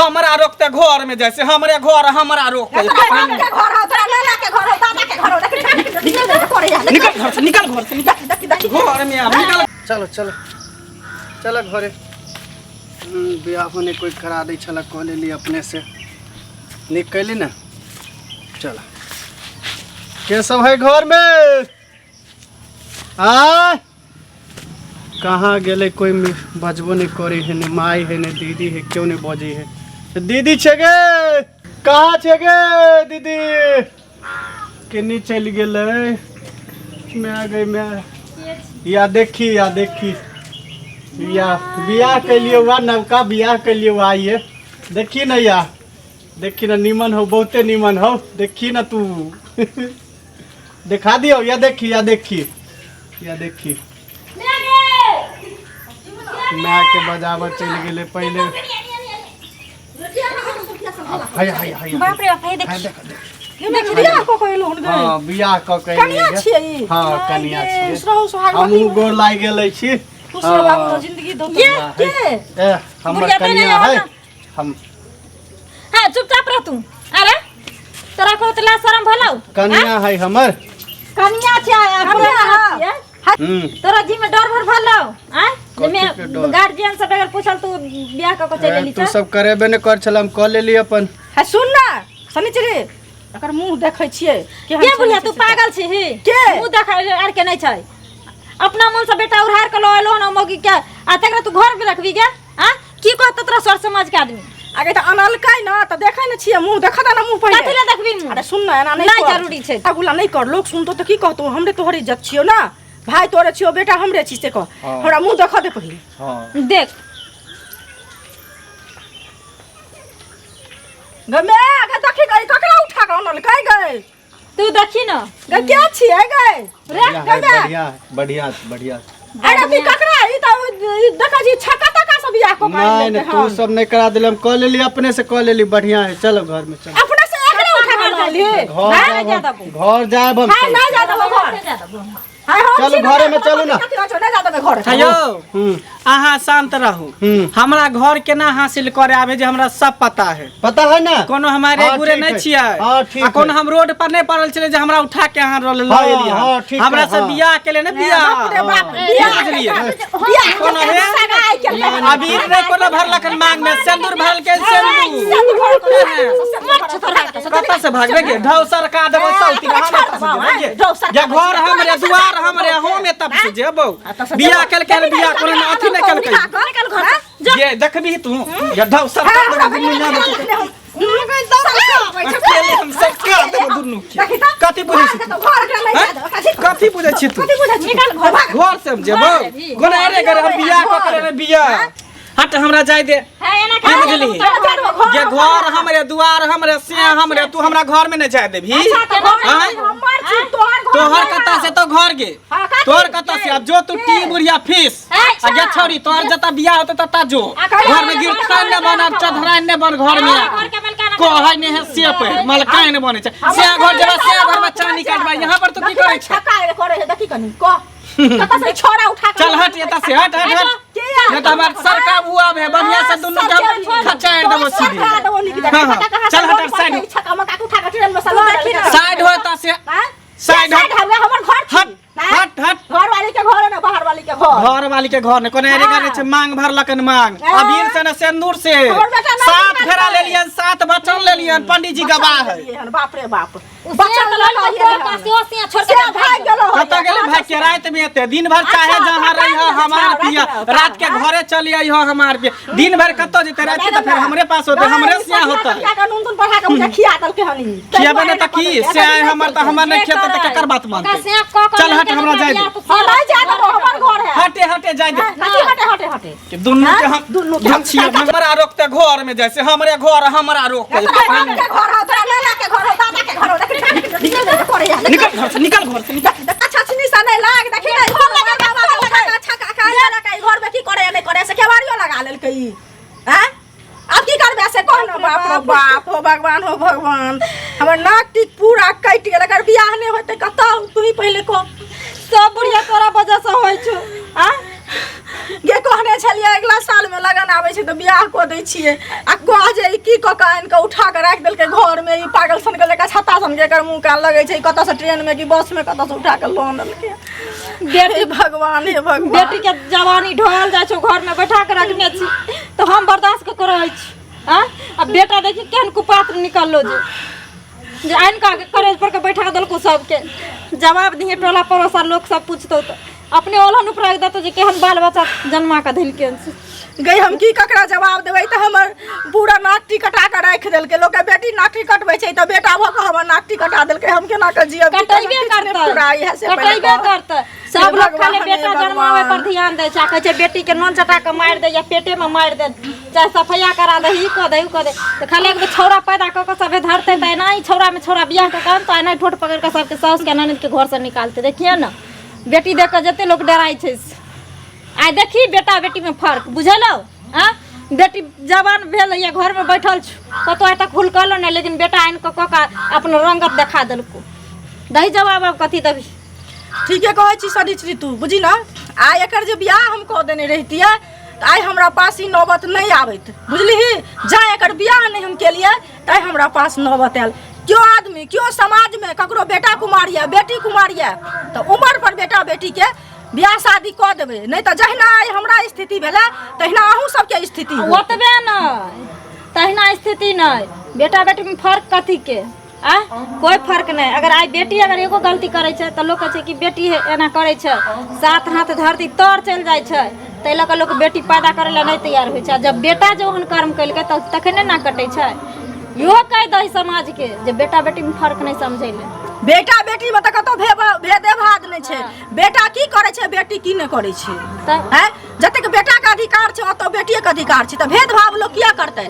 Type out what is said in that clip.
हमरा रोकते घर में जैसे हमरे घर हमरा रोकते निकल घर से निकल घर में निकल। चलो चलो चलो घरे ब्याह होने कोई करा दे छला कह ले अपने से निकली ना। चलो के सब है घर में आ कहाँ गेले कोई बजबो नहीं करे है न माई है न दीदी है क्यों नहीं बजी है दीदी छगे कहाँ छगे दीदी किन्नी चल गेले मैं आ गई मैं या देखी बियाह के लिए हुआ नवका बियाह के लिए हुआ आई है देखी ना या देखी ना नीमन हो बहुते नीमन हो देखी ना तू दिखा दियो या देखी मैं के बजावर चल गेले पहले बाप रे बाप देख बियाह को कहलो कनिया छियै हां कनिया छियै हम गोर लाग गेलै छी जिंदगी दो के हमर कनिया है हम हां चुपचाप रह तू। अरे तोरा को तला शरम भलाउ कनिया है हमर कनिया छै तोरा जी में डर भर भलाउ आ मैं गार्जियन से अगर पूछल तू बियाह क चले ली तू सब करेबे न कर छलम क लेली अपन है सुन ना सनिचरी अगर मुंह देखै छियै के बुढ़िया तू पागल छी ही मुंह देखै आर के नै छै अपना मन से बेटा उधार के लो एलो न मोगी के आ तकरा तू घर में रखबी के हां की कहत तोरा सर समाज के आदमी आगे त अनलकै न त देखै न छियै मुंह देखा ना मुंह पहिले कथि ले देखबी मुंह। अरे सुन ना एना नहीं जरूरी छै अगुला नहीं कर लोग सुनतो त की कहतो हमरे तोहर इज्जत छियो ना भाई तोरे छियो बेटा हमरे छी से कह हमरा मुंह देखा दे पहिले हां देख गमे आगे देखि गई ककरा उठा के अनलकै गई तू देखी न ग क्या छियै गई रे गमे बढ़िया अरे भी ककरा ई त देखा जी छक्का तका सब बियाह को नहीं नहीं तू सब नहीं करा दिले हम क लेली अपने से क लेली बढ़िया है चलो घर में चलो अपने से एकरे उठा के लेली घर जाब हम हां ना जा दबो घर चलो घरे में चलो ना हेयो अहाँ शांत रहू हमरा घर केना हासिल करे आवे जे हमरा सब पता है ना कोनो हमारे गुरे नहीं छियै आ कोनो हम रोड पर नहीं पड़ल छले जे हमरा उठा के अहाँ ल लेलिए हमरा से बियाह के ले ना बियाह कोनो है अभी नहीं कोनो भरलक मांग में सिंदूर भरल के सिंदूर कत से भागबे के ढौसर का देबो सौती ये घर हमरे दुआर हमरे हम तब से जेबो बियाह कल के बियाह कोनो अथी नहीं कल के ये देखबी तू ये ढौसर का दुनिया में अकेले हम सब का देबो दुनु कथि बुझै छी कथि बुझै छी तू निकल घर से जेबो गोना रे करे हम बियाह क करे बियाह हट हमरा जाय दे की बुझली ये घर हमरे दुआर हमरे से हमरे तू हमरा घर में न जाय देभी तोहर कता से तो घर गे तोहर कता से अब जो तू टी बुढ़िया फीस आ गे छोरी तोहर जता बियाह होत तता जो घर में गिर खान न बन चढ़रान न बन घर में कहै ने है से पे मलकान बने छै से घर जरा से घर में चानी काटबा यहां पर तू की करे छै करे है देखी कनी क कता से छोड़ा उठा के चल हट एता से हट न त हमर सरकार हुआ है बढ़िया से दुनु के खचाड़ देबो सीधे चल हट साइड छका मका उठा के ट्रेन में सलो देखी ना साइड होता से साइड हमर घर हट हट घर वाली के घर ना बाहर वाली के घर वाली के घर ने कोने रे करे छै मांग भरलकन मांग अबीर से न सिंदूर से सात फेरा लेलियन सात बचन लेलियन पंडित जी गवाह है बाप रे बाप बच्चा तो से छोड़ के भाग गेलो कत गेले भाग के रात में एते दिन भर चाहे जहां रही हो हमार पिया रात के घरे चली आई हो हमार पे दिन भर कत जेते रात के तो फिर हमरे पास होते हमरे से होता क्या कानून तुम पढ़ा के मुझे खिया दल के हनी खिया बने त की से हमर त हमर नहीं खेत त केकर बात मानते चल हट हमरा जाय दे नहीं जा दो हमर घर है हटे जाय दे हटे कि दुनु के हम छिया हमरा रोकते घर में जैसे हमरे घर हमरा रोकते घर हो तोरा लाला के घर हो दादा के घर हो निकल घर से अच्छा छनी सा नहीं लाग देखी घर लगा बाबा अच्छा का लगा घर में की करे नहीं करे से केवाड़ियो लगा लेल कई हैं अब की करबे से कह न बाप रे बाप हो भगवान हमर नाक टिक पूरा कट गेल अगर बियाह नहीं होते कत तू ही पहले को सब बुढ़िया तोरा वजह से होय छ आ गे कहने छलिए अगला साल में लगन आबै छै त बियाह क दै छियै आ कह जे की क के आन के उठा के राख देलकै घर में ई पागल सन के लेका छत्ता सन के एकर मुंह कान लगै छै कत से ट्रेन में कि बस में कत से उठा के लोन लेलकै बेटी भगवान हे भगवान बेटी के जवानी ढल जाइ छै घर में बैठा के रखने छी तो हम बर्दाश्त के करै छी हां अब बेटा देखी केहन कुपात्र निकललो जे आइन का करेज पर के बैठा देलको सबके जवाब दिए टोला पड़ोसा लोग सब पूछतो तो अपने ओलन ऊपर देतो जे केहन बाल बच्चा जन्मा के धइलके गई हम की ककरा जवाब देबै त हमर पूरा नाक कटा के राख देलकै लोग के बेटी नाक कटबै छै त बेटा भ के हमर नाक कटा देलकै हम केना के जियब कटैबे करतै सब लोग खाली बेटा जन्मावे पर ध्यान दै छै कहै छै बेटी के नोन चटा के मार दे या पेटे में मार दे चाहे सफैया करा दे ई क दे उ क दे त खाली एक छौरा पैदा क के सबे धरते त एना ही छौरा में छौरा बियाह के काम त एना ठोट पकड़ के सबके सास के ननद के घर से निकालते देखिए ना बेटी देख के जते लोग डराई छै आइ देखी बेटा बेटी में फर्क बुझलो हां बेटी जवान भेल या घर में बैठल छ कतो आइ तक हुलकलो नहीं लेकिन बेटा आइन क का अपन रंगत दिखा देलको दही जवाब अब कथी देबी ठीके कहै छी सदिचरी तू बुझी ना आइ एकर जे बियाह हम क देने रहितिए त आइ हमरा पास ई नौबत नहीं आबैत बुझलिही जा एकर बियाह नहीं हम केलिए त हमरा पास नौबत आयल क्यों आदमी क्यों समाज में ककरो बेटा कुमार या बेटी कुमार या त उम्र पर बेटा बेटी के बियाह शादी क देबे नहीं त जहिना आइ हमरा स्थिति भेले तहिना अहू सबके स्थिति ओतबे न तहिना स्थिति नहीं बेटा बेटी में फर्क कथी के आ कोई फर्क नहीं अगर आई बेटी अगर एगो गलती करे छै त लोग कहै छै कि बेटी एना करे छै साथ हाथ धरती तर चल जाय छै तै लक लोग बेटी पैदा करे ला नहीं तैयार होय छै जब बेटा जोहन कर्म कइलकै त तखने ना कटै छै यो कह दही समाज के जे बेटा बेटी में फर्क नहीं समझैले बेटा बेटी में त कतो भेदेभाद नहीं छै बेटा की करे छै बेटी की नहीं करे छै हैं जतेक बेटा के अधिकार छै ओतो बेटिए के अधिकार छै त भेदभाव लोग किया करतै।